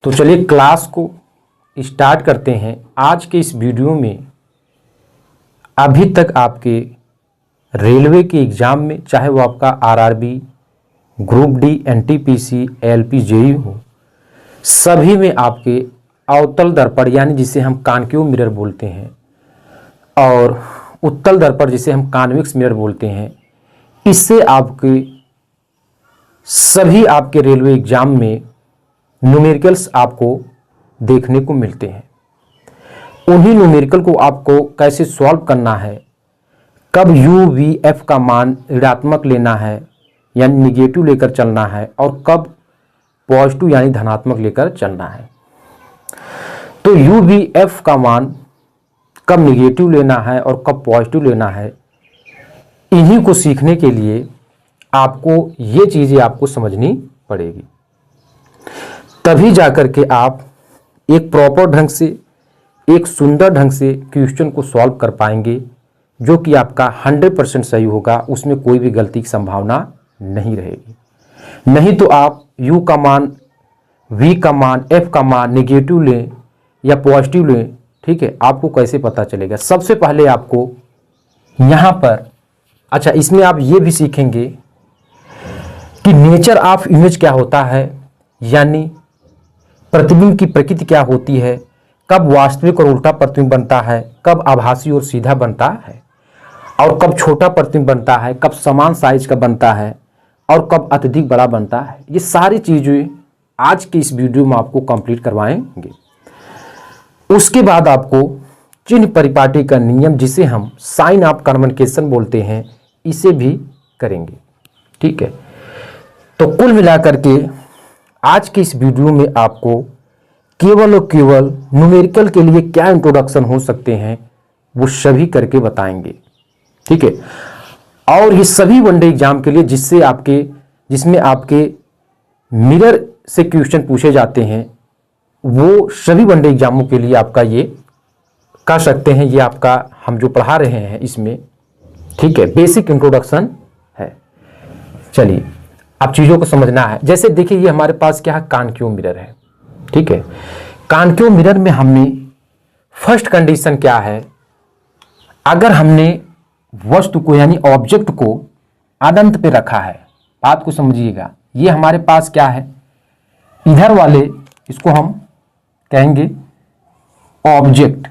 तो चलिए क्लास को स्टार्ट करते हैं। आज के इस वीडियो में अभी तक आपके रेलवे के एग्ज़ाम में, चाहे वो आपका RRB, group D, NTPC, ALP, JEE हो, सभी में आपके अवतल दर्पण यानी जिसे हम कॉन्केव मिरर बोलते हैं और उत्तल दर्पण जिसे हम कॉन्वेक्स मिरर बोलते हैं, इससे आपके सभी आपके रेलवे एग्ज़ाम में न्यूमेरिकल्स आपको देखने को मिलते हैं। उन्हीं न्यूमेरिकल को आपको कैसे सॉल्व करना है, कब यू वी एफ का मान ऋणात्मक लेना है यानी निगेटिव लेकर चलना है और कब पॉजिटिव यानी धनात्मक लेकर चलना है। तो यू वी एफ का मान कब निगेटिव लेना है और कब पॉजिटिव लेना है, इन्हीं को सीखने के लिए आपको ये चीज़ें आपको समझनी पड़ेगी, तभी जाकर के आप एक प्रॉपर ढंग से, एक सुंदर ढंग से क्वेश्चन को सॉल्व कर पाएंगे, जो कि आपका 100% सही होगा, उसमें कोई भी गलती की संभावना नहीं रहेगी। नहीं तो आप u का मान, v का मान, f का मान निगेटिव लें या पॉजिटिव लें, ठीक है, आपको कैसे पता चलेगा। सबसे पहले आपको यहाँ पर, अच्छा इसमें आप ये भी सीखेंगे कि नेचर ऑफ इमेज क्या होता है, यानी प्रतिबिंब की प्रकृति क्या होती है, कब वास्तविक और उल्टा प्रतिबिंब बनता है, कब आभासी और सीधा बनता है, और कब छोटा प्रतिबिंब बनता है, कब समान साइज का बनता है और कब अत्यधिक बड़ा बनता है। ये सारी चीज़ें आज के इस वीडियो में आपको कंप्लीट करवाएंगे। उसके बाद आपको चिन्ह परिपाटी का नियम, जिसे हम साइन ऑफ कन्वोकेशन बोलते हैं, इसे भी करेंगे, ठीक है। तो कुल मिलाकर के आज की इस वीडियो में आपको केवल और केवल न्यूमेरिकल के लिए क्या इंट्रोडक्शन हो सकते हैं वो सभी करके बताएंगे, ठीक है। और ये सभी वनडे एग्जाम के लिए जिसमें आपके मिरर से क्वेश्चन पूछे जाते हैं, वो सभी वनडे एग्जामों के लिए आपका ये कह सकते हैं, ये आपका हम जो पढ़ा रहे हैं इसमें, ठीक है, बेसिक इंट्रोडक्शन है। चलिए अब चीज़ों को समझना है। जैसे देखिए ये हमारे पास क्या है, कॉन्केव मिरर है, ठीक है। कॉन्केव मिरर में हमने फर्स्ट कंडीशन क्या है, अगर हमने वस्तु को यानी ऑब्जेक्ट को अनंत पे रखा है, बात को समझिएगा, ये हमारे पास क्या है, इधर वाले इसको हम कहेंगे ऑब्जेक्ट,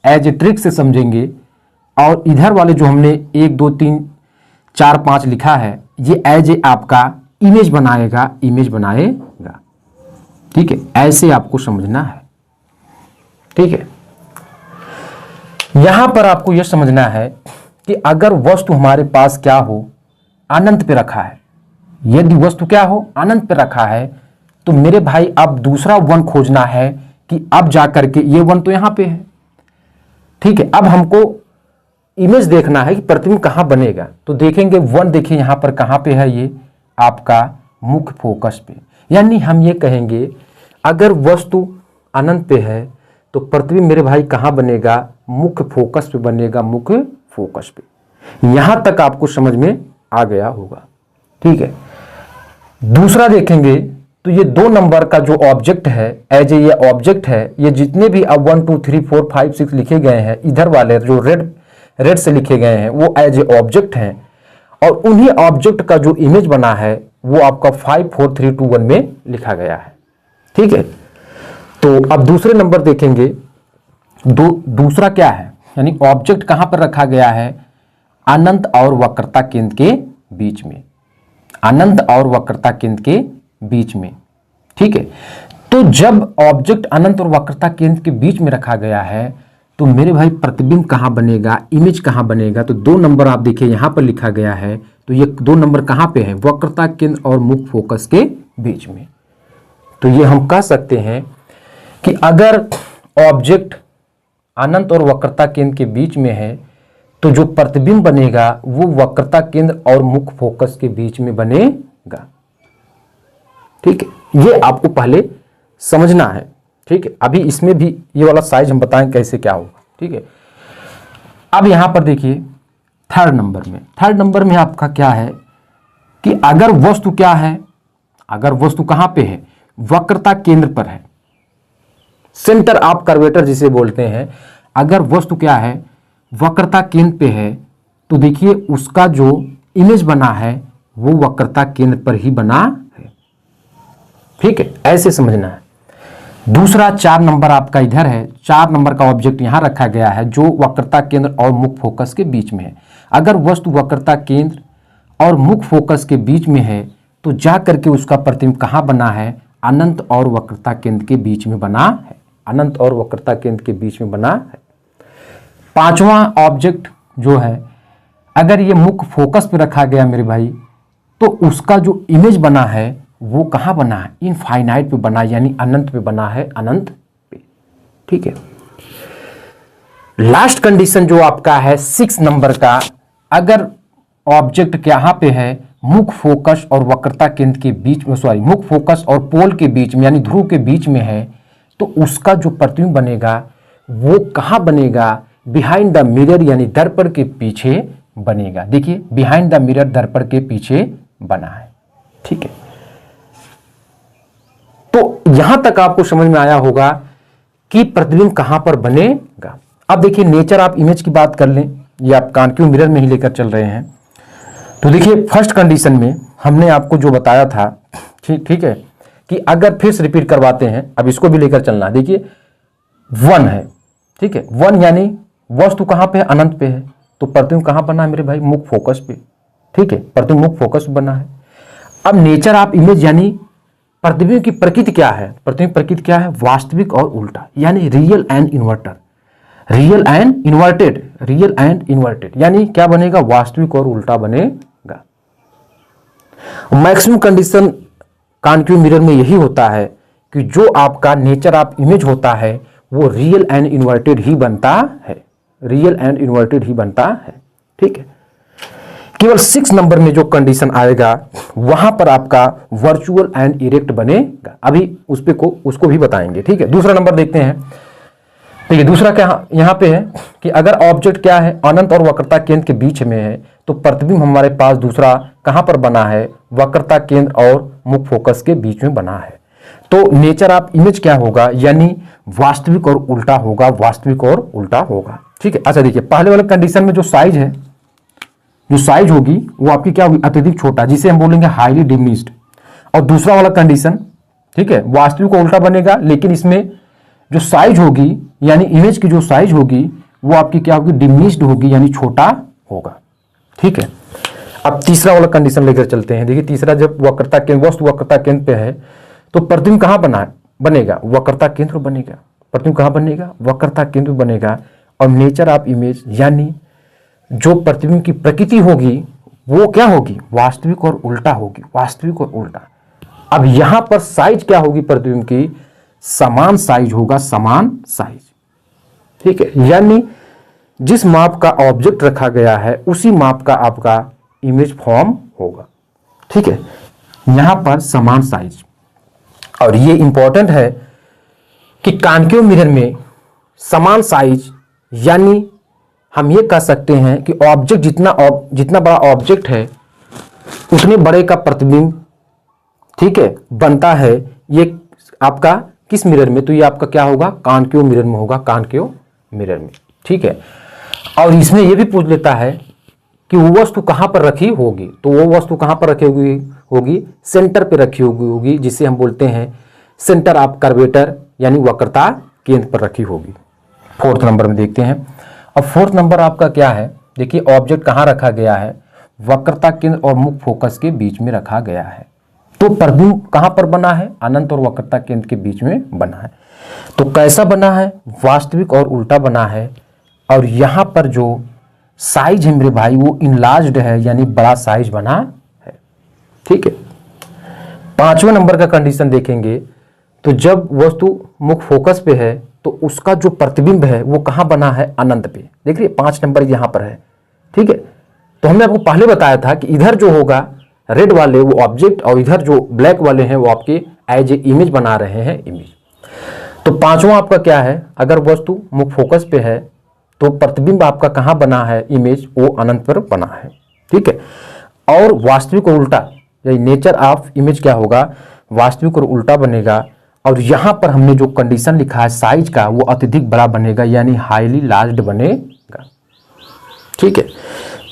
एज ए ट्रिक से समझेंगे, और इधर वाले जो हमने 1 2 3 4 5 लिखा है, ये एज ए आपका इमेज बनाएगा, ठीक है। ऐसे आपको समझना है, ठीक है। यहां पर आपको यह समझना है कि अगर वस्तु हमारे पास क्या हो, अनंत पे रखा है, यदि वस्तु क्या हो, अनंत पे रखा है, तो मेरे भाई अब दूसरा वन खोजना है कि अब जाकर के ये वन तो यहां पे है, ठीक है। अब हमको इमेज देखना है कि प्रतिबिंब कहां बनेगा, तो देखेंगे वन, देखिए यहां पर कहां पे है, ये आपका मुख्य फोकस पे, यानी हम ये कहेंगे अगर वस्तु अनंत पे है तो प्रतिबिंब मेरे भाई कहां बनेगा, मुख्य फोकस पे बनेगा, मुख्य फोकस पे। यहां तक आपको समझ में आ गया होगा, ठीक है। दूसरा देखेंगे तो ये 2 नंबर का जो ऑब्जेक्ट है, एज ए ये ऑब्जेक्ट है, ये जितने भी अब 1 2 3 4 5 6 लिखे गए हैं, इधर वाले जो रेड से लिखे गए हैं, वो एज ए ऑब्जेक्ट हैं, और उन्हीं ऑब्जेक्ट का जो इमेज बना है वो आपका 5 4 3 2 1 में लिखा गया है, ठीक है। तो अब दूसरे नंबर देखेंगे, दूसरा क्या है, यानी ऑब्जेक्ट कहां पर रखा गया है, अनंत और वक्रता केंद्र के बीच में, अनंत और वक्रता केंद्र के बीच में, ठीक है। तो जब ऑब्जेक्ट अनंत और वक्रता केंद्र के बीच में रखा गया है, तो मेरे भाई प्रतिबिंब कहां बनेगा, इमेज कहां बनेगा, तो 2 नंबर आप देखिए यहां पर लिखा गया है, तो ये 2 नंबर कहां पे है, वक्रता केंद्र और मुख्य फोकस के बीच में। तो ये हम कह सकते हैं कि अगर ऑब्जेक्ट अनंत और वक्रता केंद्र के बीच में है, तो जो प्रतिबिंब बनेगा वो वक्रता केंद्र और मुख्य फोकस के बीच में बनेगा, ठीक है। ये आपको पहले समझना है, ठीक है। अभी इसमें भी ये वाला साइज हम बताएं कैसे क्या होगा, ठीक है। अब यहां पर देखिए थर्ड नंबर में आपका क्या है कि अगर वस्तु क्या है, अगर वस्तु कहां पे है, वक्रता केंद्र पर है, सेंटर ऑफ कर्वेटर जिसे बोलते हैं। अगर वस्तु क्या है, वक्रता केंद्र पे है, तो देखिए उसका जो इमेज बना है वो वक्रता केंद्र पर ही बना है। ठीक है, ऐसे समझना है। दूसरा 4 नंबर आपका इधर है, 4 नंबर का ऑब्जेक्ट यहां रखा गया है जो वक्रता केंद्र और मुख्य फोकस के बीच में है। अगर वस्तु वक्रता केंद्र और मुख्य फोकस के बीच में है तो जा करके उसका प्रतिबिंब कहाँ बना है, अनंत और वक्रता केंद्र के बीच में बना है। अनंत और वक्रता केंद्र के बीच में बना है। 5वां ऑब्जेक्ट जो है, अगर ये मुख्य फोकस पे रखा गया मेरे भाई, तो उसका जो इमेज बना है वो कहाँ बना है, इनफाइनाइट पे बना है, यानी अनंत पे बना है, अनंत पे। ठीक है। लास्ट कंडीशन जो आपका है 6 नंबर का, अगर ऑब्जेक्ट यहाँ पे है मुख्य फोकस और वक्रता केंद्र के बीच में, सॉरी मुख्य फोकस और पोल के बीच में यानी ध्रुव के बीच में है, तो उसका जो प्रतिबिंब बनेगा वो कहाँ बनेगा, बिहाइंड द मिरर यानी दर्पण के पीछे बनेगा। देखिए बिहाइंड द मिरर दर्पण के पीछे बना है। ठीक है, तो यहां तक आपको समझ में आया होगा कि प्रतिबिंब कहां पर बनेगा। अब देखिए नेचर ऑफ इमेज की बात कर लें, ये आप कॉन्केव मिरर में ही लेकर चल रहे हैं। तो देखिए फर्स्ट कंडीशन में हमने आपको जो बताया था, ठीक है, कि अगर फिर से रिपीट करवाते हैं, अब इसको भी लेकर चलना है। देखिए 1 है, ठीक है, 1 यानी वस्तु कहां पे है, अनंत पे है, तो प्रतिबिंब कहां बना है मेरे भाई, मुख्य फोकस पे। ठीक है, प्रतिबिंब मुख्य फोकस पे बना है। अब नेचर ऑफ इमेज यानी प्रतिबिंब की प्रकृति क्या है, प्रतिबिंब प्रकृति क्या है, वास्तविक और उल्टा, यानी real and inverter, real and inverted, real and inverted, यानी क्या बनेगा, वास्तविक और उल्टा बनेगा। मैक्सिमम कंडीशन कॉन्केव मिरर में यही होता है कि जो आपका नेचर ऑफ इमेज होता है वो रियल एंड इन्वर्टेड ही बनता है, रियल एंड इन्वर्टेड ही बनता है। ठीक है, केवल 6 नंबर में जो कंडीशन आएगा वहां पर आपका वर्चुअल एंड इरेक्ट बनेगा। अभी उसको भी बताएंगे। ठीक है, दूसरा नंबर देखते हैं। देखिए दूसरा क्या यहां पे है कि अगर ऑब्जेक्ट क्या है, अनंत और वक्रता केंद्र के बीच में है, तो प्रतिबिंब हमारे पास दूसरा कहां पर बना है, वक्रता केंद्र और मुख्य फोकस के बीच में बना है। तो नेचर ऑफ इमेज क्या होगा, यानी वास्तविक और उल्टा होगा, वास्तविक और उल्टा होगा। ठीक है, अच्छा देखिए पहले वाले कंडीशन में जो साइज है, जो साइज होगी वो आपकी क्या होगी, अत्यधिक छोटा, जिसे हम बोलेंगे हाईली डिमिनिश्ड। और दूसरा वाला कंडीशन, ठीक है, वास्तविक और उल्टा बनेगा, लेकिन इसमें जो साइज होगी यानी इमेज की जो साइज होगी वो आपकी क्या होगी, डिमिनिश्ड होगी, यानी छोटा होगा। ठीक है, अब तीसरा वाला कंडीशन लेकर चलते हैं। देखिए तीसरा, जब वक्रता केंद्र, वस्तु वक्रता केंद्र पे है तो प्रतिबिंब कहाँ बनेगा, वक्रता केंद्र बनेगा। प्रतिबिंब कहाँ बनेगा, वक्रता केंद्र बनेगा। और नेचर ऑफ इमेज यानी जो प्रतिबिंब की प्रकृति होगी वो क्या होगी, वास्तविक और उल्टा होगी, वास्तविक और उल्टा। अब यहां पर साइज क्या होगी प्रतिबिंब की, समान साइज होगा, समान साइज। ठीक है, यानी जिस माप का ऑब्जेक्ट रखा गया है उसी माप का आपका इमेज फॉर्म होगा। ठीक है, यहां पर समान साइज। और ये इंपॉर्टेंट है कि कॉन्केव मिरर में समान साइज, यानी हम ये कह सकते हैं कि ऑब्जेक्ट जितना बड़ा ऑब्जेक्ट है उतने बड़े का प्रतिबिंब, ठीक है, बनता है। ये आपका किस मिरर में, तो ये आपका क्या होगा, कॉन्केव मिरर में होगा, कॉन्केव मिरर में। ठीक है, और इसमें यह भी पूछ लेता है कि वो वस्तु कहां पर रखी होगी, तो वो वस्तु कहां पर रखी होगी, सेंटर पे रखी होगी, जिसे हम बोलते हैं सेंटर ऑफ कर्वेटर, यानी वक्रता केंद्र पर रखी होगी। 4th नंबर में देखते हैं। अब 4th नंबर आपका क्या है, देखिए ऑब्जेक्ट कहां रखा गया है, वक्रता केंद्र और मुख्य फोकस के बीच में रखा गया है। तो प्रतिबिंब कहां पर बना है, अनंत और वक्रता केंद्र के बीच में बना है। तो कैसा बना है, वास्तविक और उल्टा बना है। और यहां पर जो साइज है मेरे भाई वो इनलार्ज्ड है, यानी बड़ा साइज बना है। ठीक है, 5वें नंबर का कंडीशन देखेंगे तो जब वस्तु मुख्य फोकस पे है तो उसका जो प्रतिबिंब है वो कहां बना है, अनंत पे। देखिए 5 नंबर यहां पर है। ठीक है, तो हमने आपको पहले बताया था कि इधर जो होगा रेड वाले वो ऑब्जेक्ट, और इधर जो ब्लैक वाले हैं वो आपके एज ए इमेज बना रहे हैं, इमेज। तो 5वां आपका क्या है, अगर वस्तु मुख्य फोकस पे है तो प्रतिबिंब आपका कहां बना है, इमेज, वो अनंत पर बना है। ठीक है, और वास्तविक और उल्टा, यानी नेचर ऑफ इमेज क्या होगा, वास्तविक और उल्टा बनेगा। और यहाँ पर हमने जो कंडीशन लिखा है साइज का वो अत्यधिक बड़ा बनेगा यानी हाईली लार्ज बनेगा। ठीक है।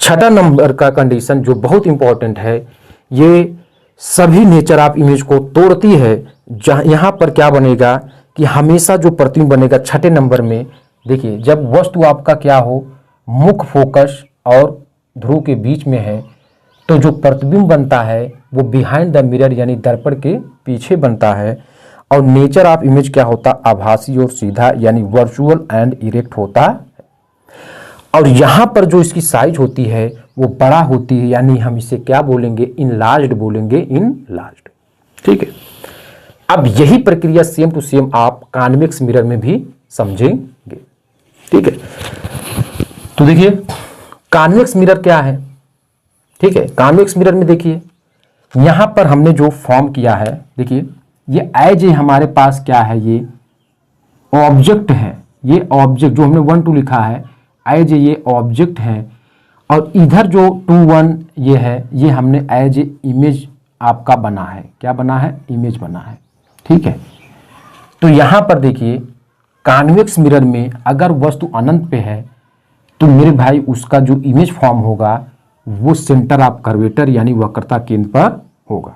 छठा नंबर का कंडीशन जो बहुत इंपॉर्टेंट है, ये सभी नेचर ऑफ इमेज को तोड़ती है। यहाँ पर क्या बनेगा कि हमेशा जो प्रतिबिंब बनेगा छठे नंबर में, देखिए जब वस्तु आपका क्या हो, मुख्य फोकस और ध्रुव के बीच में है, तो जो प्रतिबिंब बनता है वो बिहाइंड द मिरर यानी दर्पण के पीछे बनता है। और नेचर ऑफ इमेज क्या होता, आभासी और सीधा यानी वर्चुअल एंड इरेक्ट होता है। और यहाँ पर जो इसकी साइज होती है वो बड़ा होती है यानी हम इसे क्या बोलेंगे, इनलार्ज्ड बोलेंगे, इनलार्ज्ड। ठीक है। अब यही प्रक्रिया सेम टू सेम आप कॉन्वेक्स मिरर में भी समझेंगे। ठीक है। तो देखिए कॉन्वेक्स मिरर क्या है। ठीक है। कॉन्वेक्स मिरर में देखिए यहां पर हमने जो फॉर्म किया है, देखिए ये एज ए हमारे पास क्या है, ये ऑब्जेक्ट है। ये ऑब्जेक्ट जो हमने 1 2 लिखा है एज ए ये ऑब्जेक्ट है, और इधर जो 2 1 ये है, ये हमने एज ए इमेज आपका बना है। क्या बना है, इमेज बना है। ठीक है। तो यहां पर देखिए कॉन्वेक्स मिरर में अगर वस्तु अनंत पे है तो मेरे भाई उसका जो इमेज फॉर्म होगा वो सेंटर ऑफ कर्वेचर यानी वक्रता केंद्र पर होगा।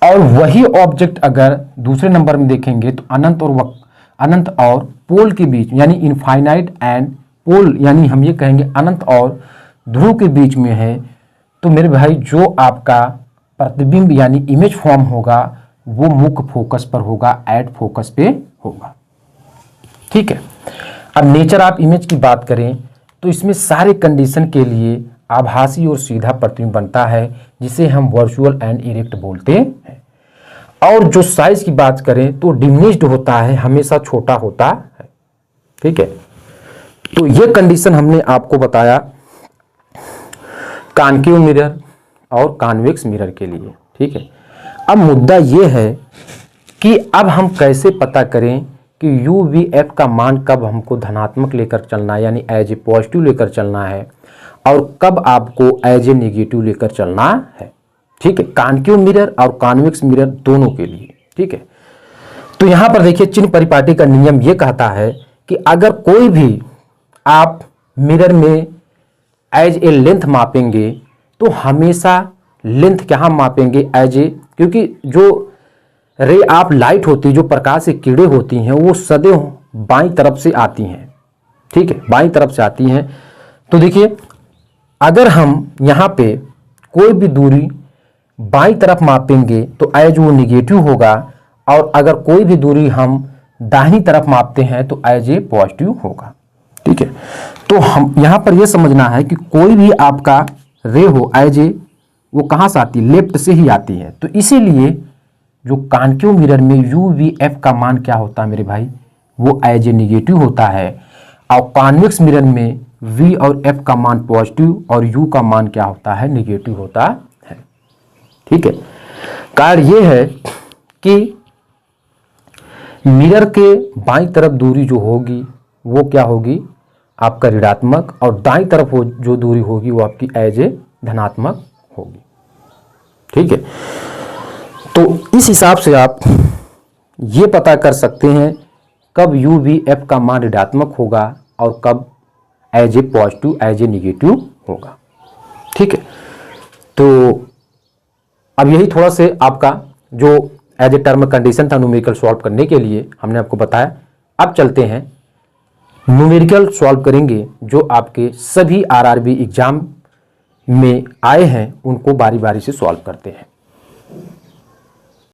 और वही ऑब्जेक्ट अगर दूसरे नंबर में देखेंगे तो अनंत और पोल के बीच यानी इनफाइनाइट एंड पोल यानी हम ये कहेंगे अनंत और ध्रुव के बीच में है, तो मेरे भाई जो आपका प्रतिबिंब यानी इमेज फॉर्म होगा वो मुख्य फोकस पर होगा, एट फोकस पे होगा। ठीक है। अब नेचर ऑफ इमेज की बात करें तो इसमें सारे कंडीशन के लिए आभासी और सीधा प्रतिबिंब बनता है जिसे हम वर्चुअल एंड इरेक्ट बोलते हैं। और जो साइज की बात करें तो डिमिनिश्ड होता है, हमेशा छोटा होता है। ठीक है। तो ये कंडीशन हमने आपको बताया कॉन्केव मिरर और कॉन्वेक्स मिरर के लिए। ठीक है। अब मुद्दा ये है कि अब हम कैसे पता करें कि UVF का मान कब हमको धनात्मक लेकर चलना है यानी एज ए पॉजिटिव लेकर चलना है और कब आपको एज ए नेगेटिव लेकर चलना है। ठीक है। कॉन्केव मिरर और कॉन्वेक्स मिरर दोनों के लिए। ठीक है। तो यहां पर देखिए चिन्ह परिपाटी का नियम यह कहता है कि अगर कोई भी आप मिरर में एज ए लेंथ मापेंगे तो हमेशा लेंथ क्या मापेंगे, एज ए, क्योंकि जो रे ऑफ लाइट होती है, जो प्रकाश से किरणें होती हैं वो सदैव बाईं तरफ से आती हैं। ठीक है। बाईं तरफ से आती हैं। तो देखिए अगर हम यहाँ पे कोई भी दूरी बाईं तरफ मापेंगे तो एज वो निगेटिव होगा, और अगर कोई भी दूरी हम दाहिनी तरफ मापते हैं तो एज ए पॉजिटिव होगा। ठीक है। तो हम यहाँ पर यह समझना है कि कोई भी आपका रे हो एज ए, वो कहाँ से आती है, लेफ्ट से ही आती है। तो इसीलिए जो कॉन्केव मिरर में UVF का मान क्या होता है मेरे भाई, वो एज ए निगेटिव होता है, और कॉन्वेक्स मिरर में V और F का मान पॉजिटिव और U का मान क्या होता है, निगेटिव होता है। ठीक है। कारण ये है कि मिरर के बाईं तरफ दूरी जो होगी वो क्या होगी, आपका ऋणात्मक, और दाईं तरफ जो दूरी होगी वो आपकी एज ए धनात्मक होगी। ठीक है। तो इस हिसाब से आप ये पता कर सकते हैं कब UVF का मान ऋणात्मक होगा और कब as a positive, as a negative होगा। ठीक है। तो अब यही थोड़ा से आपका जो एज ए टर्म कंडीशन था न्यूमेरिकल सॉल्व करने के लिए हमने आपको बताया। अब चलते हैं न्यूमेरिकल सॉल्व करेंगे जो आपके सभी RRB एग्जाम में आए हैं, उनको बारी बारी से सॉल्व करते हैं।